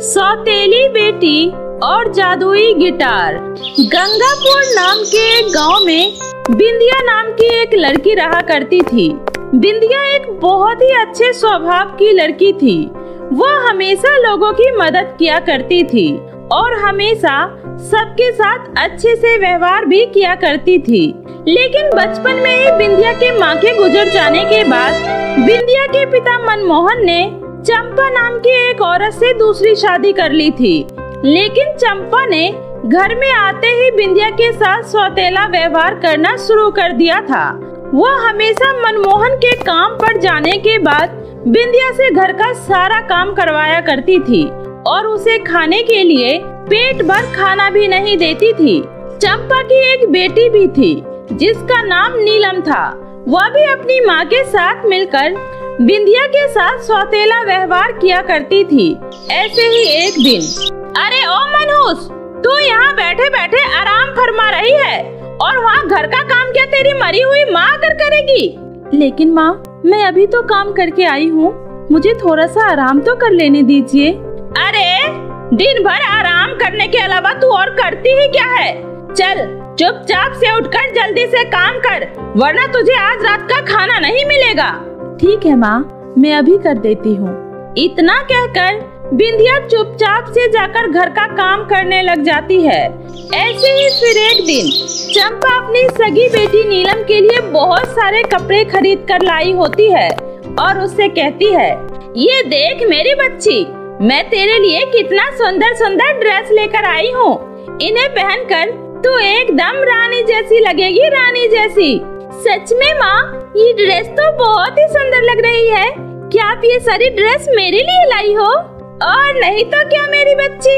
सौतेली बेटी और जादुई गिटार। गंगापुर नाम के एक गांव में बिंदिया नाम की एक लड़की रहा करती थी। बिंदिया एक बहुत ही अच्छे स्वभाव की लड़की थी। वह हमेशा लोगों की मदद किया करती थी और हमेशा सबके साथ अच्छे से व्यवहार भी किया करती थी। लेकिन बचपन में ही बिंदिया के माँ के गुजर जाने के बाद बिंदिया के पिता मनमोहन ने चंपा नाम की एक औरत से दूसरी शादी कर ली थी। लेकिन चंपा ने घर में आते ही बिंदिया के साथ सौतेला व्यवहार करना शुरू कर दिया था। वह हमेशा मनमोहन के काम पर जाने के बाद बिंदिया से घर का सारा काम करवाया करती थी और उसे खाने के लिए पेट भर खाना भी नहीं देती थी। चंपा की एक बेटी भी थी जिसका नाम नीलम था। वह भी अपनी माँ के साथ मिलकर बिंदिया के साथ सौतेला व्यवहार किया करती थी। ऐसे ही एक दिन, अरे ओ मनहूस, तू यहाँ बैठे बैठे आराम फरमा रही है और वहाँ घर का काम क्या तेरी मरी हुई माँ कर करेगी? लेकिन माँ, मैं अभी तो काम करके आई हूँ, मुझे थोड़ा सा आराम तो कर लेने दीजिए। अरे दिन भर आराम करने के अलावा तू और करती ही क्या है? चल चुपचाप से उठकर जल्दी से काम कर, वरना तुझे आज रात का खाना नहीं मिलेगा। ठीक है माँ, मैं अभी कर देती हूँ। इतना कहकर बिंदिया चुपचाप से जाकर घर का काम करने लग जाती है। ऐसे ही फिर एक दिन चंपा अपनी सगी बेटी नीलम के लिए बहुत सारे कपड़े खरीद कर लाई होती है और उससे कहती है, ये देख मेरी बच्ची, मैं तेरे लिए कितना सुंदर सुंदर ड्रेस लेकर आई हूँ। इन्हें पहनकर तू एकदम रानी जैसी लगेगी, रानी जैसी। सच में माँ, ये ड्रेस तो बहुत ही सुंदर लग रही है। क्या आप ये सारी ड्रेस मेरे लिए लाई हो? और नहीं तो क्या मेरी बच्ची,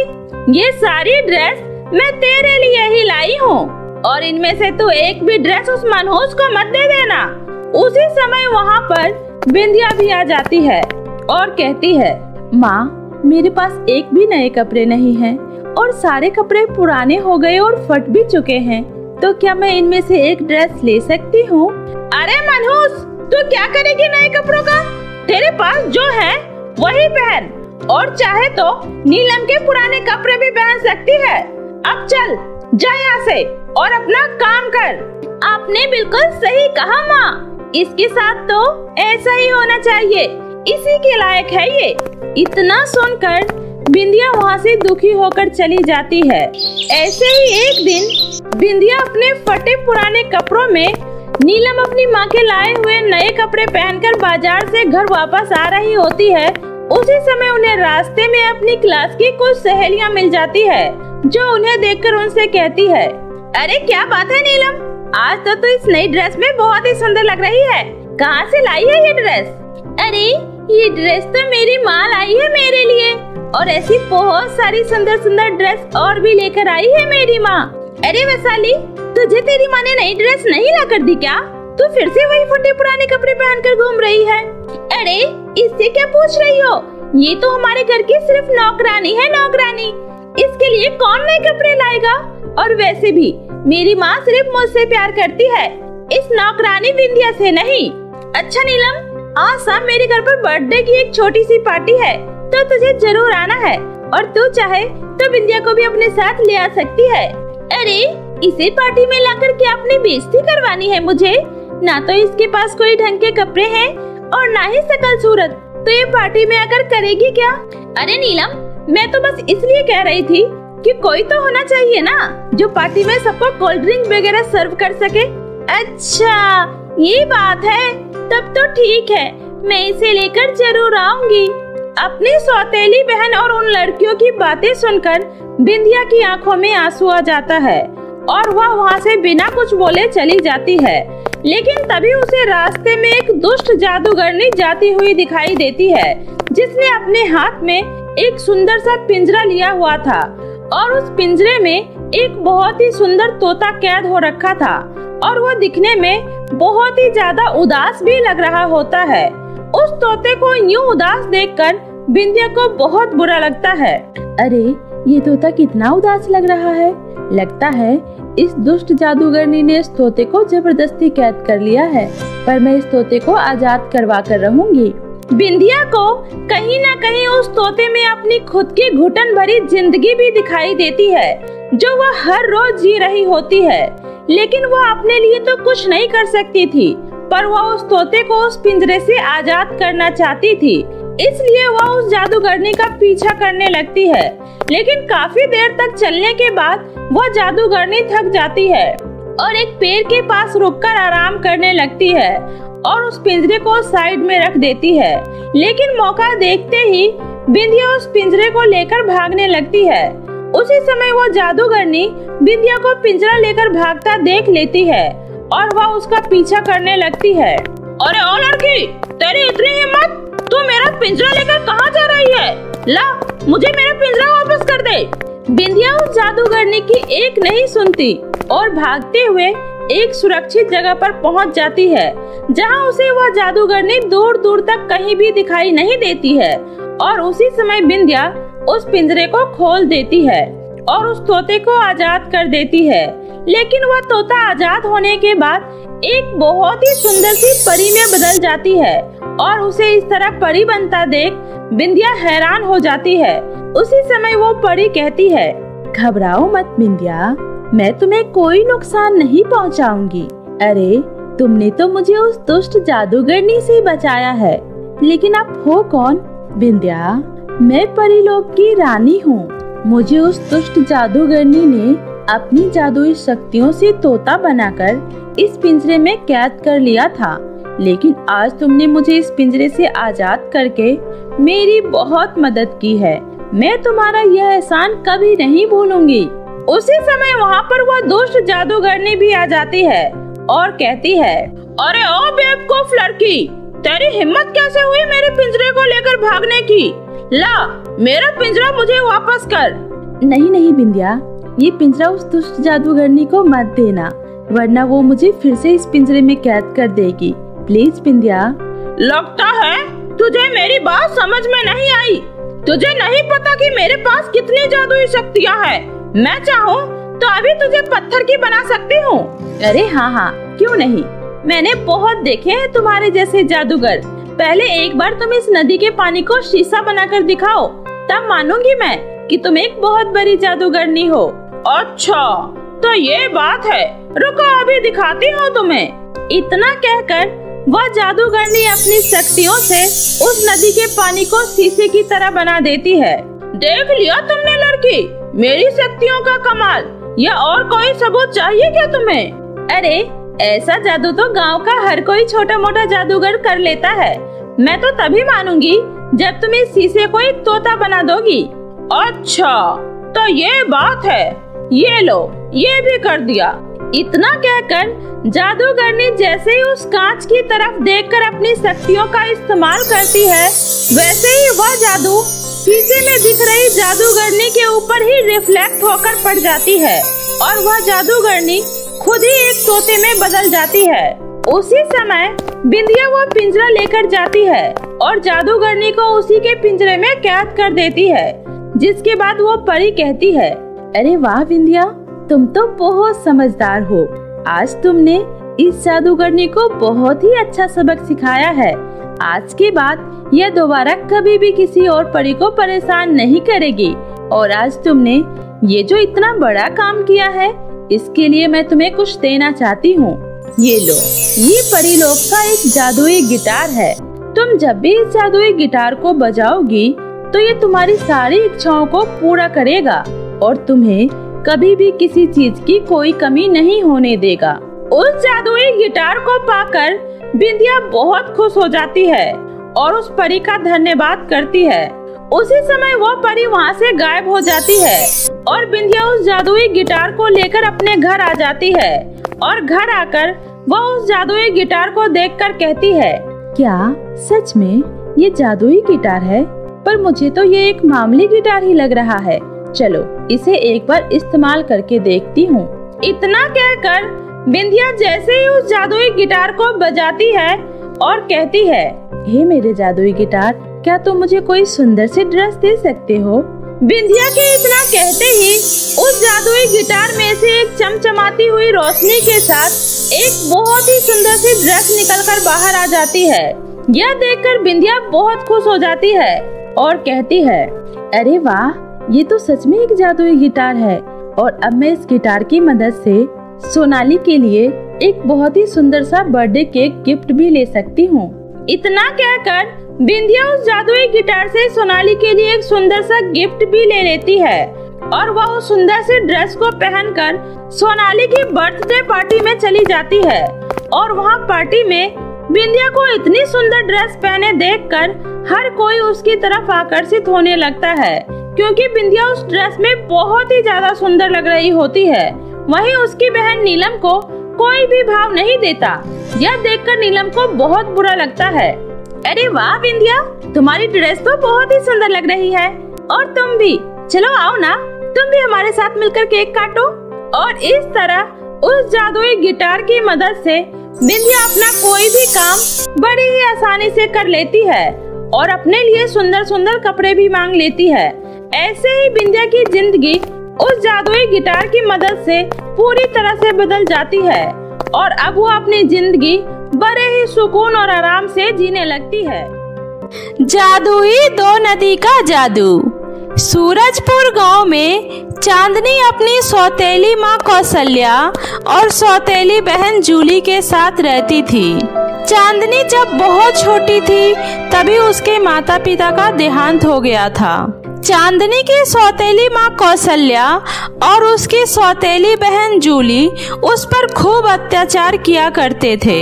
ये सारी ड्रेस मैं तेरे लिए ही लाई हूँ और इनमें से तू एक भी ड्रेस उस मनहूस को मत दे देना। उसी समय वहाँ पर बिंदिया भी आ जाती है और कहती है, माँ, मेरे पास एक भी नए कपड़े नहीं हैं और सारे कपड़े पुराने हो गए और फट भी चुके हैं, तो क्या मैं इनमें से एक ड्रेस ले सकती हूँ? अरे मनहूस, तू क्या करेगी नए कपड़ों का? तेरे पास जो है वही पहन और चाहे तो नीलम के पुराने कपड़े भी पहन सकती है। अब चल जा यहाँ से और अपना काम कर। आपने बिल्कुल सही कहा माँ, इसके साथ तो ऐसा ही होना चाहिए, इसी के लायक है ये। इतना सुनकर बिंदिया वहाँ से दुखी होकर चली जाती है। ऐसे ही एक दिन बिंदिया अपने फटे पुराने कपड़ों में नीलम अपनी माँ के लाए हुए नए कपड़े पहनकर बाजार से घर वापस आ रही होती है। उसी समय उन्हें रास्ते में अपनी क्लास की कुछ सहेलियाँ मिल जाती है जो उन्हें देखकर उनसे कहती है, अरे क्या बात है नीलम, आज तो तू इस नई ड्रेस में बहुत ही सुंदर लग रही है। कहाँ से लाई है ये ड्रेस? अरे ये ड्रेस तो मेरी माँ लाई है मेरे लिए और ऐसी बहुत सारी सुंदर सुंदर ड्रेस और भी लेकर आई है मेरी माँ। अरे वैशाली, तुझे तेरी माँ ने नई ड्रेस नहीं ला कर दी क्या? तू फिर से वही फटे पुराने कपड़े पहनकर घूम रही है। अरे इससे क्या पूछ रही हो? ये तो हमारे घर की सिर्फ नौकरानी है, नौकरानी। इसके लिए कौन नए कपड़े लाएगा? और वैसे भी मेरी माँ सिर्फ मुझसे प्यार करती है, इस नौकरानी बिंदिया से नहीं। अच्छा नीलम, आज शाम मेरे घर पर बर्थडे की एक छोटी सी पार्टी है, तो तुझे जरूर आना है और तू चाहे तो बिंदिया को भी अपने साथ ले आ सकती है। अरे इसे पार्टी में लाकर क्या अपनी बेइज्जती करवानी है मुझे? ना तो इसके पास कोई ढंग के कपड़े हैं और ना ही शकल सूरत, तो ये पार्टी में आकर करेगी क्या? अरे नीलम, मैं तो बस इसलिए कह रही थी कि कोई तो होना चाहिए ना जो पार्टी में सबको कोल्ड ड्रिंक वगैरह सर्व कर सके। अच्छा ये बात है, तब तो ठीक है, मैं इसे लेकर जरूर आऊंगी। अपनी सौतेली बहन और उन लड़कियों की बातें सुनकर बिंदिया की आंखों में आंसू आ जाता है और वह वहाँ से बिना कुछ बोले चली जाती है। लेकिन तभी उसे रास्ते में एक दुष्ट जादूगरनी जाती हुई दिखाई देती है जिसने अपने हाथ में एक सुंदर सा पिंजरा लिया हुआ था और उस पिंजरे में एक बहुत ही सुंदर तोता कैद हो रखा था और वह दिखने में बहुत ही ज्यादा उदास भी लग रहा होता है। उस तोते को यूं उदास देखकर बिंदिया को बहुत बुरा लगता है। अरे ये तोता कितना उदास लग रहा है, लगता है इस दुष्ट जादूगरनी ने इस तोते को जबरदस्ती कैद कर लिया है, पर मैं इस तोते को आजाद करवा कर रहूंगी। बिंदिया को कहीं न कहीं उस तोते में अपनी खुद की घुटन भरी जिंदगी भी दिखाई देती है, जो वह हर रोज जी रही होती है। लेकिन वह अपने लिए तो कुछ नहीं कर सकती थी, पर वह उस तोते को उस पिंजरे से आजाद करना चाहती थी। इसलिए वह उस जादूगरनी का पीछा करने लगती है। लेकिन काफी देर तक चलने के बाद वह जादूगरनी थक जाती है और एक पेड़ के पास रुककर आराम करने लगती है और उस पिंजरे को साइड में रख देती है। लेकिन मौका देखते ही बिंदिया उस पिंजरे को लेकर भागने लगती है। उसी समय वो जादूगरनी बिंदिया को पिंजरा लेकर भागता देख लेती है और वह उसका पीछा करने लगती है। अरे ओ लड़की, तेरी इतनी हिम्मत, तू मेरा पिंजरा लेकर कहाँ जा रही है? ला, मुझे मेरा पिंजरा वापस कर दे। बिंदिया उस जादूगरनी की एक नहीं सुनती और भागते हुए एक सुरक्षित जगह पर पहुंच जाती है, जहां उसे वह जादूगरनी दूर दूर तक कहीं भी दिखाई नहीं देती है। और उसी समय बिंदिया उस पिंजरे को खोल देती है और उस तोते को आजाद कर देती है। लेकिन वह तोता आजाद होने के बाद एक बहुत ही सुंदर सी परी में बदल जाती है और उसे इस तरह परी बनता देख बिंदिया हैरान हो जाती है। उसी समय वो परी कहती है, घबराओ मत बिंदिया, मैं तुम्हें कोई नुकसान नहीं पहुंचाऊंगी। अरे तुमने तो मुझे उस दुष्ट जादूगरनी से बचाया है, लेकिन आप हो कौन? बिंदिया, मैं परीलोक की रानी हूँ। मुझे उस दुष्ट जादूगरनी ने अपनी जादुई शक्तियों से तोता बनाकर इस पिंजरे में कैद कर लिया था, लेकिन आज तुमने मुझे इस पिंजरे से आजाद करके मेरी बहुत मदद की है। मैं तुम्हारा यह एहसान कभी नहीं भूलूंगी। उसी समय वहाँ पर वह दुष्ट जादूगरनी भी आ जाती है और कहती है, अरे ओ बेवकूफ लड़की, तेरी हिम्मत कैसे हुई मेरे पिंजरे को लेकर भागने की? ला, मेरा पिंजरा मुझे वापस कर। नहीं नहीं बिंदिया, ये पिंजरा उस दुष्ट जादूगरनी को मत देना, वरना वो मुझे फिर से इस पिंजरे में कैद कर देगी। प्लीज बिंदिया। लगता है तुझे मेरी बात समझ में नहीं आई। तुझे नहीं पता कि मेरे पास कितनी जादुई शक्तियाँ हैं। मैं चाहूँ तो अभी तुझे पत्थर की बना सकती हूँ। अरे हाँ हाँ, क्यों नहीं, मैंने बहुत देखे हैं तुम्हारे जैसे जादूगर। पहले एक बार तुम इस नदी के पानी को शीशा बनाकर दिखाओ, तब मानूंगी मैं कि तुम एक बहुत बड़ी जादूगरनी हो। अच्छा, तो ये बात है, रुको अभी दिखाती हूँ तुम्हें। इतना कहकर वह जादूगरनी अपनी शक्तियों से उस नदी के पानी को शीशे की तरह बना देती है। देख लिया तुमने लड़की, मेरी शक्तियों का कमाल। या और कोई सबूत चाहिए क्या तुम्हें? अरे ऐसा जादू तो गांव का हर कोई छोटा मोटा जादूगर कर लेता है। मैं तो तभी मानूंगी जब तुम इस शीशे को एक तोता बना दोगी। अच्छा, तो ये बात है। ये लो, ये भी कर दिया। इतना कहकर जादूगरनी जैसे ही उस कांच की तरफ देखकर अपनी शक्तियों का इस्तेमाल करती है, वैसे ही वह जादू शीशे में दिख रही जादूगरनी के ऊपर ही रिफ्लेक्ट होकर पड़ जाती है और वह जादूगरनी खुद ही एक तोते में बदल जाती है। उसी समय बिंदिया वह पिंजरा लेकर जाती है और जादूगरनी को उसी के पिंजरे में कैद कर देती है। जिसके बाद वो परी कहती है, अरे वाह बिंदिया, तुम तो बहुत समझदार हो। आज तुमने इस जादूगरनी को बहुत ही अच्छा सबक सिखाया है। आज के बाद यह दोबारा कभी भी किसी और परी को परेशान नहीं करेगी। और आज तुमने ये जो इतना बड़ा काम किया है, इसके लिए मैं तुम्हें कुछ देना चाहती हूँ। ये लो, ये परीलोक का एक जादुई गिटार है। तुम जब भी इस जादुई गिटार को बजाओगी तो ये तुम्हारी सारी इच्छाओं को पूरा करेगा और तुम्हें कभी भी किसी चीज की कोई कमी नहीं होने देगा। उस जादुई गिटार को पाकर बिंदिया बहुत खुश हो जाती है और उस परी का धन्यवाद करती है। उसी समय वो परी वहाँ से गायब हो जाती है और बिंदिया उस जादुई गिटार को लेकर अपने घर आ जाती है और घर आकर वो उस जादुई गिटार को देखकर कहती है, क्या सच में ये जादुई गिटार है? पर मुझे तो ये एक मामूली गिटार ही लग रहा है। चलो इसे एक बार इस्तेमाल करके देखती हूँ। इतना कहकर बिंदिया जैसे ही उस जादुई गिटार को बजाती है और कहती है, हे मेरे जादुई गिटार, क्या तुम मुझे कोई सुंदर सी ड्रेस दे सकते हो? बिंदिया के इतना कहते ही उस जादुई गिटार में से एक चमचमाती हुई रोशनी के साथ एक बहुत ही सुंदर सी ड्रेस निकलकर बाहर आ जाती है। यह देखकर बिंदिया बहुत खुश हो जाती है और कहती है, अरे वाह, ये तो सच में एक जादुई गिटार है और अब मैं इस गिटार की मदद से सोनाली के लिए एक बहुत ही सुंदर सा बर्थडे केक गिफ्ट भी ले सकती हूँ। इतना कहकर बिंदिया उस जादुई गिटार से सोनाली के लिए एक सुंदर सा गिफ्ट भी ले लेती है और वह उस सुंदर सी ड्रेस को पहनकर सोनाली की बर्थडे पार्टी में चली जाती है। और वहाँ पार्टी में बिंदिया को इतनी सुंदर ड्रेस पहने देखकर हर कोई उसकी तरफ आकर्षित होने लगता है, क्योंकि बिंदिया उस ड्रेस में बहुत ही ज्यादा सुंदर लग रही होती है। वहीं उसकी बहन नीलम को कोई भी भाव नहीं देता। यह देखकर नीलम को बहुत बुरा लगता है। अरे वाह बिंदिया, तुम्हारी ड्रेस तो बहुत ही सुंदर लग रही है और तुम भी, चलो आओ ना, तुम भी हमारे साथ मिलकर केक काटो। और इस तरह उस जादुई गिटार की मदद से बिंदिया अपना कोई भी काम बड़ी ही आसानी से कर लेती है और अपने लिए सुंदर सुंदर कपड़े भी मांग लेती है। ऐसे ही बिंदिया की जिंदगी उस जादुई गिटार की मदद से पूरी तरह से बदल जाती है और अब वो अपनी जिंदगी बड़े ही सुकून और आराम से जीने लगती है। जादुई 2 नदी का जादू। सूरजपुर गांव में चांदनी अपनी सौतेली माँ कौशल्या और सौतेली बहन जूली के साथ रहती थी। चांदनी जब बहुत छोटी थी तभी उसके माता पिता का देहांत हो गया था। चांदनी की सौतेली माँ कौशल्या और उसकी सौतेली बहन जूली उस पर खूब अत्याचार किया करते थे।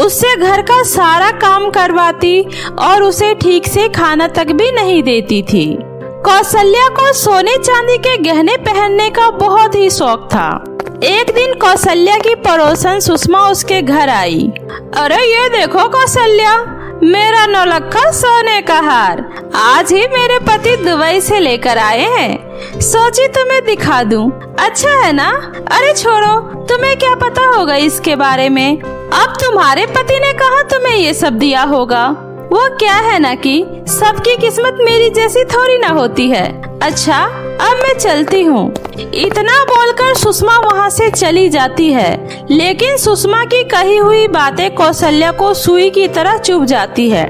उससे घर का सारा काम करवाती और उसे ठीक से खाना तक भी नहीं देती थी। कौशल्या को सोने चांदी के गहने पहनने का बहुत ही शौक था। एक दिन कौशल्या की पड़ोसन सुषमा उसके घर आई। अरे ये देखो कौशल्या, मेरा नौलखा सोने का हार आज ही मेरे पति दुबई से लेकर आए हैं, सोची तुम्हें दिखा दूं। अच्छा है ना? अरे छोड़ो, तुम्हें क्या पता होगा इसके बारे में। अब तुम्हारे पति ने कहा तुम्हें ये सब दिया होगा। वो क्या है ना कि सबकी किस्मत मेरी जैसी थोड़ी ना होती है। अच्छा, अब मैं चलती हूँ। इतना बोलकर सुषमा वहाँ से चली जाती है, लेकिन सुषमा की कही हुई बातें कौशल्या को सुई की तरह चुभ जाती है।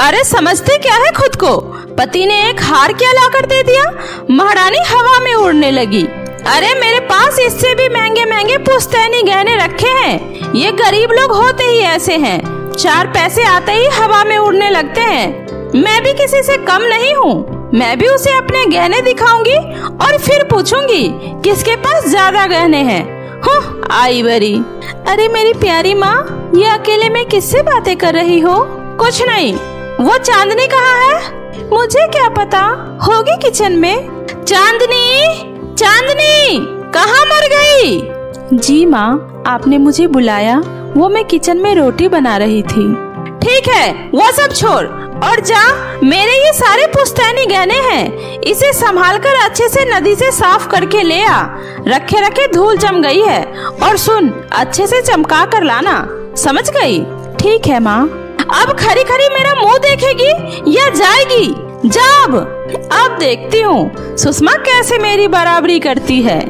अरे समझते क्या है खुद को? पति ने एक हार क्या ला कर दे दिया? महारानी हवा में उड़ने लगी। अरे मेरे पास इससे भी महंगे महंगे पुश्तैनी गहने रखे हैं। ये गरीब लोग होते ही ऐसे हैं, 4 पैसे आते ही हवा में उड़ने लगते हैं। मैं भी किसी से कम नहीं हूँ। मैं भी उसे अपने गहने दिखाऊंगी और फिर पूछूंगी किसके पास ज्यादा गहने हैं। आई बरी। अरे मेरी प्यारी माँ, ये अकेले में किससे बातें कर रही हो? कुछ नहीं। वो चांदनी कहाँ है? मुझे क्या पता, होगी किचन में। चांदनी, चांदनी कहाँ मर गई? जी माँ, आपने मुझे बुलाया? वो मैं किचन में रोटी बना रही थी। ठीक है, वो सब छोड़ और जा। मेरे ये सारे पुश्तैनी गहने हैं, इसे संभाल कर अच्छे से नदी से साफ करके ले आ। रखे रखे धूल जम गई है। और सुन, अच्छे से चमका कर लाना, समझ गई? ठीक है माँ। अब खरी खरी मेरा मुंह देखेगी या जाएगी? जा अब देखती हूँ सुषमा कैसे मेरी बराबरी करती है।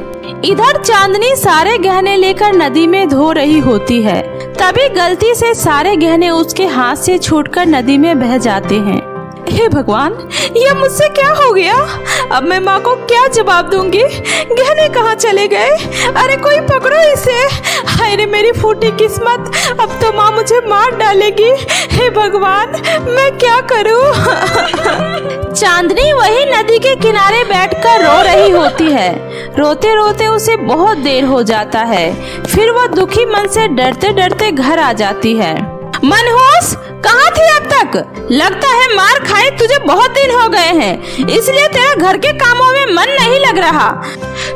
इधर चांदनी सारे गहने लेकर नदी में धो रही होती है, तभी गलती से सारे गहने उसके हाथ से छूटकर नदी में बह जाते हैं। हे भगवान, ये मुझसे क्या हो गया? अब मैं माँ को क्या जवाब दूंगी? गहने कहाँ चले गए? अरे कोई पकड़ो इसे। हाय रे मेरी फूटी किस्मत, अब तो माँ मुझे मार डालेगी। हे भगवान, मैं क्या करूँ? चांदनी वही नदी के किनारे बैठकर रो रही होती है। रोते रोते उसे बहुत देर हो जाता है। फिर वो दुखी मन से डरते डरते घर आ जाती है। मनहूस, कहाँ थी अब तक? लगता है मार खाए तुझे बहुत दिन हो गए हैं, इसलिए तेरा घर के कामों में मन नहीं लग रहा।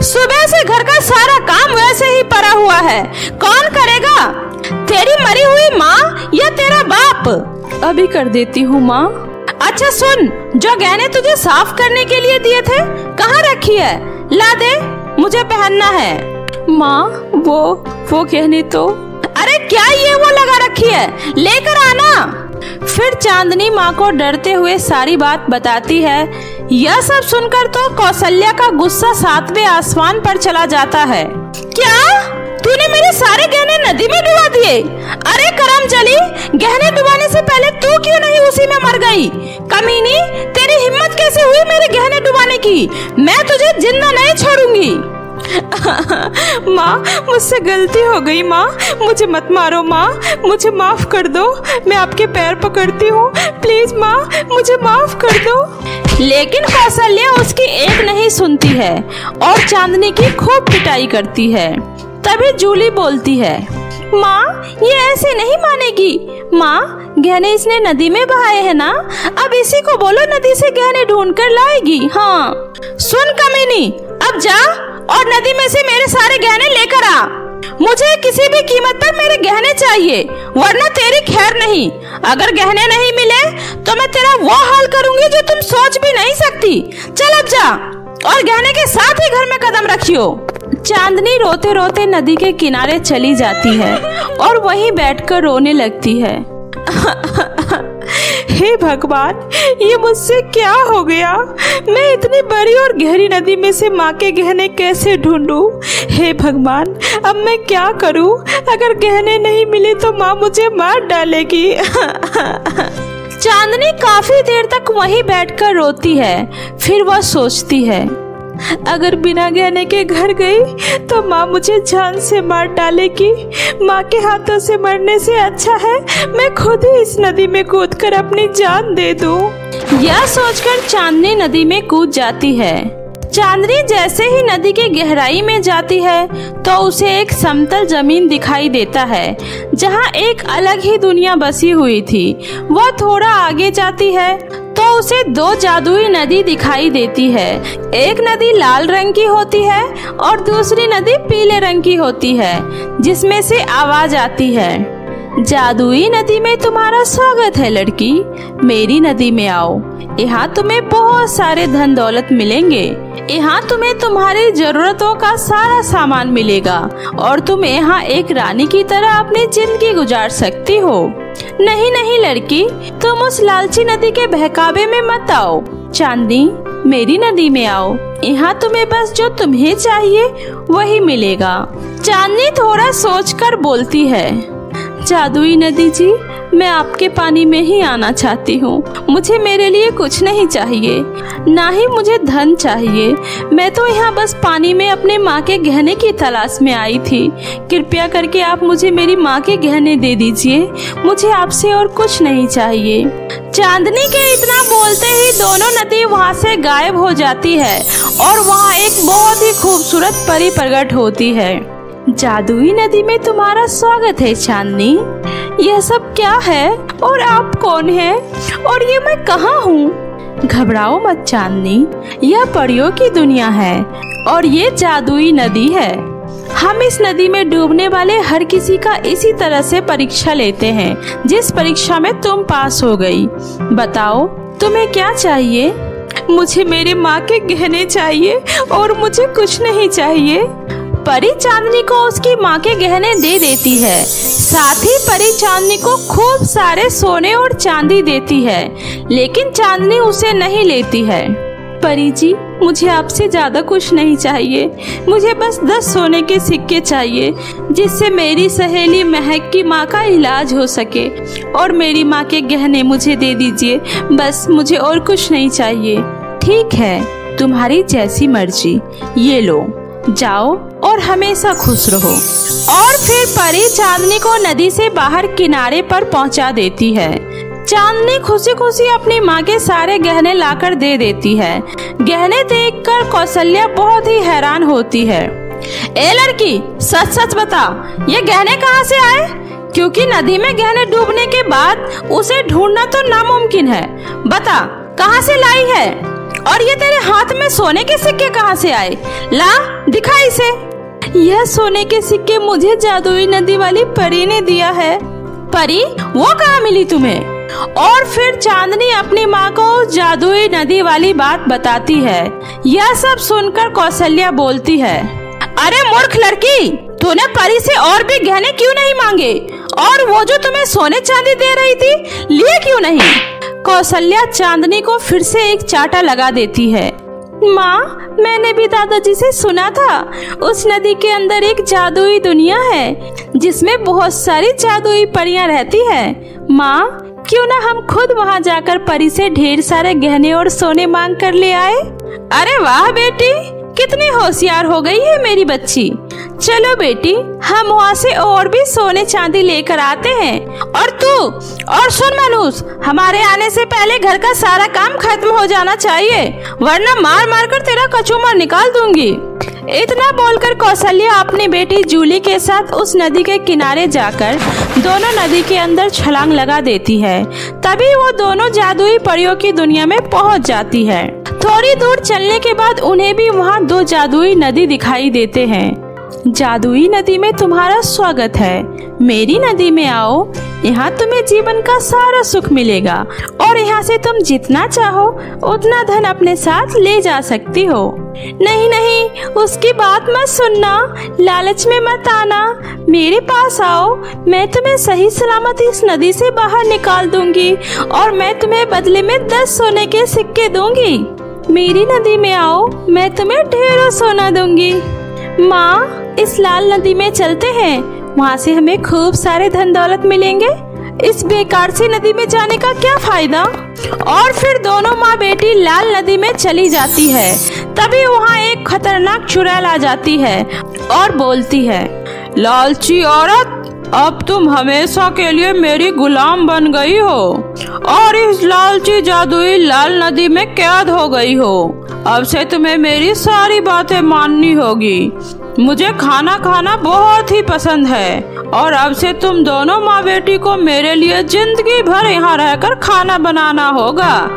सुबह से घर का सारा काम वैसे ही पड़ा हुआ है, कौन करेगा? तेरी मरी हुई माँ या तेरा बाप? अभी कर देती हूँ माँ। अच्छा सुन, जो गहने तुझे साफ करने के लिए दिए थे कहाँ रखी है? ला दे, मुझे पहनना है। माँ वो गहने तो। अरे क्या ये वो लगा रखी है, लेकर आना। फिर चांदनी माँ को डरते हुए सारी बात बताती है। यह सब सुनकर तो कौशल्या का गुस्सा 7वें आसमान पर चला जाता है। क्या तूने मेरे सारे गहने नदी में डुबा दिए। अरे करमचली, गहने डुबाने से पहले तू क्यों नहीं उसी में मर गई? कमीनी, तेरी हिम्मत कैसे हुई मेरे गहने डुबाने की? मैं तुझे जिंदा नहीं छोड़ूंगी। माँ, मुझसे गलती हो गई माँ, मुझे मत मारो माँ, मुझे माफ कर दो, मैं आपके पैर पकड़ती हूँ, प्लीज माँ मुझे माफ कर दो। लेकिन कौशल्या उसकी एक नहीं सुनती है और चांदनी की खूब पिटाई करती है। तभी जूली बोलती है, माँ ये ऐसे नहीं मानेगी। माँ, गहने इसने नदी में बहाए हैं ना, अब इसी को बोलो नदी से गहने ढूंढ कर लाएगी। हाँ सुन कमीनी, अब जा और नदी में से मेरे सारे गहने लेकर आ। मुझे किसी भी कीमत पर मेरे गहने चाहिए, वरना तेरी खैर नहीं। अगर गहने नहीं मिले तो मैं तेरा वो हाल करूंगी जो तुम सोच भी नहीं सकती। चल अब जा और गहने के साथ ही घर में कदम रखियो। चांदनी रोते रोते नदी के किनारे चली जाती है और वहीं बैठकर रोने लगती है। हे भगवान, ये मुझसे क्या हो गया? मैं इतनी बड़ी और गहरी नदी में से माँ के गहने कैसे ढूंढूं? हे भगवान, अब मैं क्या करूं? अगर गहने नहीं मिले तो माँ मुझे मार डालेगी। चांदनी काफी देर तक वहीं बैठकर रोती है। फिर वह सोचती है, अगर बिना गहने के घर गई तो माँ मुझे जान से मार डालेगी। माँ के हाथों से मरने से अच्छा है मैं खुद ही इस नदी में कूदकर अपनी जान दे दूं। यह सोचकर चांदनी नदी में कूद जाती है। चांदनी जैसे ही नदी के गहराई में जाती है तो उसे एक समतल जमीन दिखाई देता है जहाँ एक अलग ही दुनिया बसी हुई थी। वह थोड़ा आगे जाती है तो उसे दो जादुई नदी दिखाई देती है। एक नदी लाल रंग की होती है और दूसरी नदी पीले रंग की होती है, जिसमें से आवाज आती है, जादुई नदी में तुम्हारा स्वागत है लड़की, मेरी नदी में आओ। यहाँ तुम्हें बहुत सारे धन दौलत मिलेंगे। यहाँ तुम्हें तुम्हारी जरूरतों का सारा सामान मिलेगा और तुम यहाँ एक रानी की तरह अपनी जिंदगी गुजार सकती हो। नहीं नहीं लड़की, तुम उस लालची नदी के बहकावे में मत आओ। चांदनी, मेरी नदी में आओ। यहाँ तुम्हें बस जो तुम्हें चाहिए वही मिलेगा। चांदनी थोड़ा सोचकर बोलती है, जादुई नदी जी, मैं आपके पानी में ही आना चाहती हूँ। मुझे मेरे लिए कुछ नहीं चाहिए, ना ही मुझे धन चाहिए। मैं तो यहाँ बस पानी में अपने माँ के गहने की तलाश में आई थी। कृपया करके आप मुझे मेरी माँ के गहने दे दीजिए। मुझे आपसे और कुछ नहीं चाहिए। चांदनी के इतना बोलते ही दोनों नदी वहाँ से गायब हो जाती है और वहाँ एक बहुत ही खूबसूरत परी प्रकट होती है। जादुई नदी में तुम्हारा स्वागत है चांदनी। यह सब क्या है और आप कौन हैं और ये मैं कहाँ हूँ? घबराओ मत चांदनी, यह परियों की दुनिया है और ये जादुई नदी है। हम इस नदी में डूबने वाले हर किसी का इसी तरह से परीक्षा लेते हैं, जिस परीक्षा में तुम पास हो गई। बताओ तुम्हें क्या चाहिए? मुझे मेरे माँ के गहने चाहिए और मुझे कुछ नहीं चाहिए। परी चांदनी को उसकी माँ के गहने दे देती है। साथ ही परी चांदनी को खूब सारे सोने और चांदी देती है, लेकिन चांदनी उसे नहीं लेती है। परी जी, मुझे आपसे ज्यादा कुछ नहीं चाहिए। मुझे बस 10 सोने के सिक्के चाहिए, जिससे मेरी सहेली महक की माँ का इलाज हो सके। और मेरी माँ के गहने मुझे दे दीजिए, बस मुझे और कुछ नहीं चाहिए। ठीक है, तुम्हारी जैसी मर्जी, ये लो, जाओ और हमेशा खुश रहो। और फिर परी चांदनी को नदी से बाहर किनारे पर पहुंचा देती है। चांदनी खुशी खुशी अपनी माँ के सारे गहने लाकर दे देती है। गहने देखकर कौशल्या बहुत ही हैरान होती है। ए लड़की, सच सच बता, ये गहने कहाँ से आए? क्योंकि नदी में गहने डूबने के बाद उसे ढूंढना तो नामुमकिन है। बता, कहाँ से लाई है? और ये तेरे हाथ में सोने के सिक्के कहाँ से आए? ला, दिखा इसे। यह सोने के सिक्के मुझे जादुई नदी वाली परी ने दिया है। परी, वो कहाँ मिली तुम्हें? और फिर चांदनी अपनी माँ को जादुई नदी वाली बात बताती है। यह सब सुनकर कौशल्या बोलती है, अरे मूर्ख लड़की, तूने परी से और भी गहने क्यों नहीं मांगे? और वो जो तुम्हें सोने चांदी दे रही थी, लिए क्यों नहीं? कौशल्या चांदनी को फिर से एक चाटा लगा देती है। माँ, मैंने भी दादाजी से सुना था उस नदी के अंदर एक जादुई दुनिया है जिसमें बहुत सारी जादुई परियां रहती है। माँ, क्यों ना हम खुद वहाँ जाकर परी से ढेर सारे गहने और सोने मांग कर ले आए। अरे वाह बेटी, कितनी होशियार हो गई है मेरी बच्ची। चलो बेटी, हम वहाँ से और भी सोने चांदी लेकर आते हैं। और सुन मनुष, हमारे आने से पहले घर का सारा काम खत्म हो जाना चाहिए, वरना मार मार कर तेरा कचूमर निकाल दूंगी। इतना बोलकर कौशल्या अपनी बेटी जूली के साथ उस नदी के किनारे जाकर दोनों नदी के अंदर छलांग लगा देती है। तभी वो दोनों जादुई परियों की दुनिया में पहुंच जाती है। थोड़ी दूर चलने के बाद उन्हें भी वहाँ 2 जादुई नदी दिखाई देते हैं। जादुई नदी में तुम्हारा स्वागत है, मेरी नदी में आओ, यहाँ तुम्हें जीवन का सारा सुख मिलेगा और यहाँ से तुम जितना चाहो उतना धन अपने साथ ले जा सकती हो। नहीं नहीं, उसकी बात मत सुनना, लालच में मत आना, मेरे पास आओ, मैं तुम्हें सही सलामत इस नदी से बाहर निकाल दूंगी और मैं तुम्हें बदले में 10 सोने के सिक्के दूंगी। मेरी नदी में आओ, मैं तुम्हें ढेरों सोना दूंगी। माँ, इस लाल नदी में चलते हैं, वहाँ से हमें खूब सारे धन दौलत मिलेंगे। इस बेकार सी नदी में जाने का क्या फायदा। और फिर दोनों माँ बेटी लाल नदी में चली जाती है। तभी वहाँ एक खतरनाक चुड़ैल आ जाती है और बोलती है, लालची औरत, अब तुम हमेशा के लिए मेरी गुलाम बन गई हो और इस लालची जादुई लाल नदी में कैद हो गई हो। अब से तुम्हें मेरी सारी बातें माननी होगी। मुझे खाना खाना बहुत ही पसंद है और अब से तुम दोनों माँ बेटी को मेरे लिए जिंदगी भर यहाँ रहकर खाना बनाना होगा।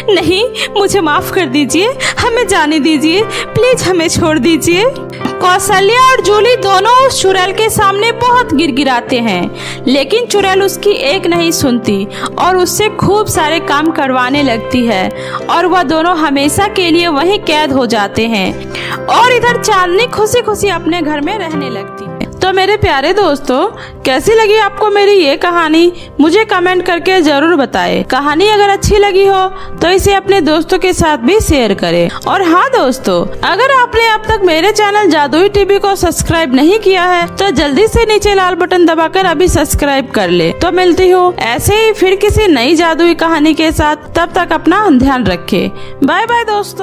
नहीं, मुझे माफ कर दीजिए, हमें जाने दीजिए, प्लीज हमें छोड़ दीजिए। कौशल्या और जूली दोनों उस चुड़ैल के सामने बहुत गिड़गिड़ाते हैं, लेकिन चुड़ैल उसकी एक नहीं सुनती और उससे खूब सारे काम करवाने लगती है और वह दोनों हमेशा के लिए वहीं कैद हो जाते हैं। और इधर चांदनी खुशी खुशी अपने घर में रहने लगती है। तो मेरे प्यारे दोस्तों, कैसी लगी आपको मेरी ये कहानी, मुझे कमेंट करके जरूर बताएं। कहानी अगर अच्छी लगी हो तो इसे अपने दोस्तों के साथ भी शेयर करें। और हाँ दोस्तों, अगर आपने अब तक मेरे चैनल जादुई टीवी को सब्सक्राइब नहीं किया है तो जल्दी से नीचे लाल बटन दबाकर अभी सब्सक्राइब कर ले। तो मिलती हूँ ऐसे ही फिर किसी नई जादुई कहानी के साथ, तब तक अपना ध्यान रखें। बाय बाय दोस्तों।